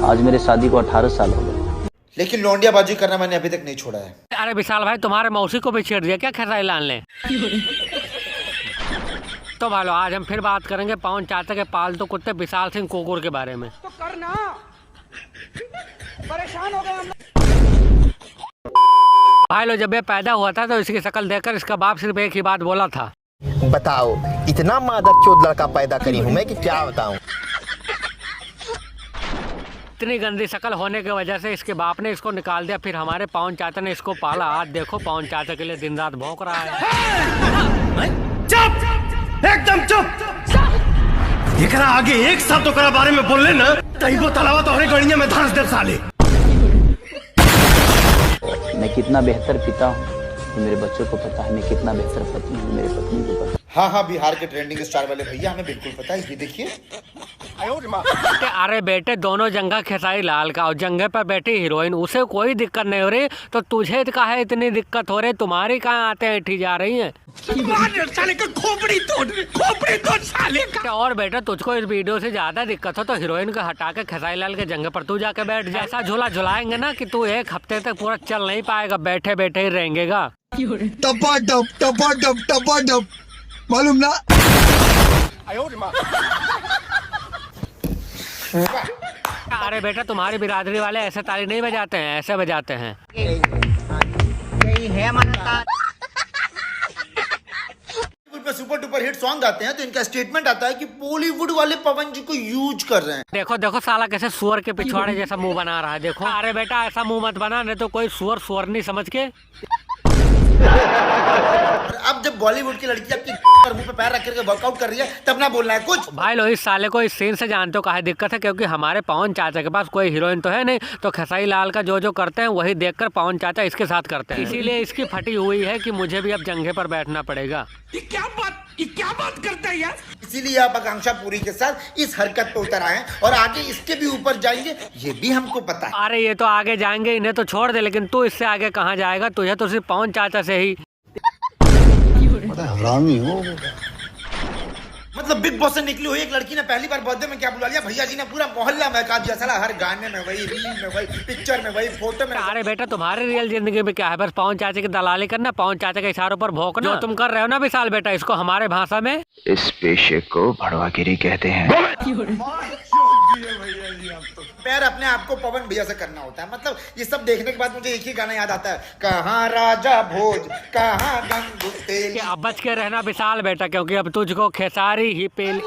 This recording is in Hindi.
आज मेरे शादी को 18 साल हो गए, लेकिन लौंडियाबाजी करना मैंने अभी तक नहीं छोड़ा है। अरे विशाल भाई, तुम्हारे मौसी को भी छेड़ दिया क्या खेसारी लाल ने? तो भालो, आज हम फिर बात करेंगे पवन चाचा के पालतू कुत्ते विशाल सिंह कुकुर के बारे में। तो करना, परेशान हो गए हम। भाई लो, जब ये पैदा हुआ था तो इसकी शक्ल देखकर इसका बाप सिर्फ एक ही बात बोला था, बताओ इतना मादरचोद लड़का पैदा करी हूँ मैं कि क्या बताऊं। इतनी गंदी शक्ल होने की वजह से इसके बाप ने इसको निकाल दिया। फिर हमारे पवन चाचा ने इसको पाला। आज देखो पवन चाचा के लिए दिन रात भौंक रहा है। चुप, एकदम चुप। एकरा आगे एक साथ तो करा बारे में बोल लेना तई वो तलावा तो गड़िया में धंस दे साले। मैं कितना बेहतर पिता हूँ मेरे बच्चों को पता है, मैं कितना बेहतर पति हूँ मेरे पत्नी को पता है। हाँ हाँ, बिहार के ट्रेंडिंग स्टार वाले भैया हमें बिल्कुल पता है। ये देखिए, अरे बेटे, दोनों जंगा खेसारी लाल का और जंगे पर बैठी हीरोइन, उसे कोई दिक्कत नहीं हो रही तो तुझे काहे इतनी दिक्कत हो रही? तुम्हारी कहाँ आते ऐठी जा रही है? साले का खोपड़ी तोड़ साले का। और बेटा, तुझको इस वीडियो से ज्यादा दिक्कत हो तो हीरोइन को हटा के खेसारी लाल के जंगे पर तू जाके बैठ जा। ऐसा झूला झुलाएंगे ना कि तू एक हफ्ते तक पूरा चल नहीं पाएगा, बैठे बैठे ही रहेंगेगा। टपा मालूम ना। अरे बेटा, तुम्हारी बिरादरी वाले ऐसे ताली नहीं बजाते हैं, ऐसे बजाते हैं। यही है हमारा। सुपर डुपर हिट सॉन्ग आते हैं तो इनका स्टेटमेंट आता है कि बॉलीवुड वाले पवन जी को यूज कर रहे हैं। देखो देखो साला कैसे सुअर के पिछवाड़े जैसा मुंह बना रहा है, देखो। अरे बेटा, ऐसा मुंह मत बना, नहीं तो कोई सुअर नहीं समझ के। और अब जब बॉलीवुड की लड़की आपकी पर मुंह पे पैर रख करके वर्कआउट कर रही है तब ना बोलना है कुछ। भाई लो, इस साले को इस सीन से जानते हो काहे दिक्कत है? क्योंकि हमारे पवन चाचा के पास कोई हीरोइन तो है नहीं, तो खेसारी लाल का जो करते हैं वही देखकर पवन चाचा इसके साथ करते हैं। इसीलिए इसकी फटी हुई है कि मुझे भी अब जंघे पर बैठना पड़ेगा। ये क्या बात करता है यार? इसीलिए आप आकांक्षा पूरी के साथ इस हरकत पे उतर आए और आगे इसके भी ऊपर जाएंगे, ये भी हमको पता है। अरे ये तो आगे जाएंगे, इन्हें तो छोड़ दे, लेकिन तू इससे आगे कहाँ जाएगा? तुझे तो सिर्फ पवन चाचा से ही। हरामी हो। मतलब बिग बॉस से निकली हुई एक लड़की ने पहली बार बर्थडे में क्या बुला लिया, भैया जी ने पूरा मोहल्ला महका दिया। साला हर गाने में वही, रील में वही, पिक्चर में वही, फोटो में। अरे बेटा, तुम्हारी रियल जिंदगी में क्या है? बस पवन चाचा की दलाली करना, पवन चाचा के इशारों पर भौंकना। जो तुम कर रहे हो ना विशाल बेटा, इसको हमारे भाषा में इस पेशे को भड़वागिरी कहते हैं। पैर अपने आप को पवन भैया से करना होता है। मतलब ये सब देखने के बाद मुझे एक ही गाना याद आता है, कहाँ राजा भोज, कहाँ गंगू तेल। अब बच के रहना विशाल बेटा, क्योंकि अब तुझको खेसारी ही पेल।